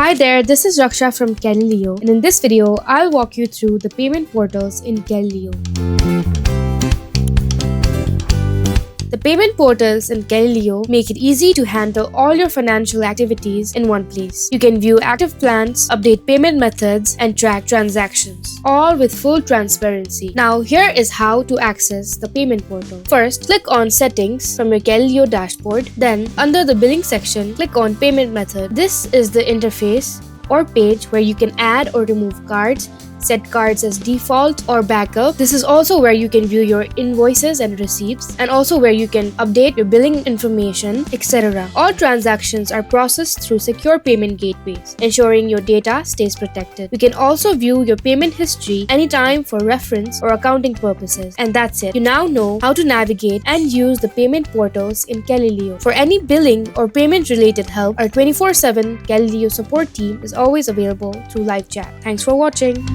Hi there, this is Raksha from Calilio, and in this video, I'll walk you through the payment portals in Calilio. The payment portals in Calilio make it easy to handle all your financial activities in one place. You can view active plans, update payment methods, and track transactions, all with full transparency. Now, here is how to access the payment portal. First, click on Settings from your Calilio dashboard. Then, under the Billing section, click on Payment Method. This is the interface or page where you can add or remove cards, set cards as default or backup. This is also where you can view your invoices and receipts, and also where you can update your billing information, etc. All transactions are processed through secure payment gateways, ensuring your data stays protected. You can also view your payment history anytime for reference or accounting purposes. And that's it. You now know how to navigate and use the payment portals in Calilio. For any billing or payment related help, our 24/7 Calilio support team is always available through live chat. Thanks for watching.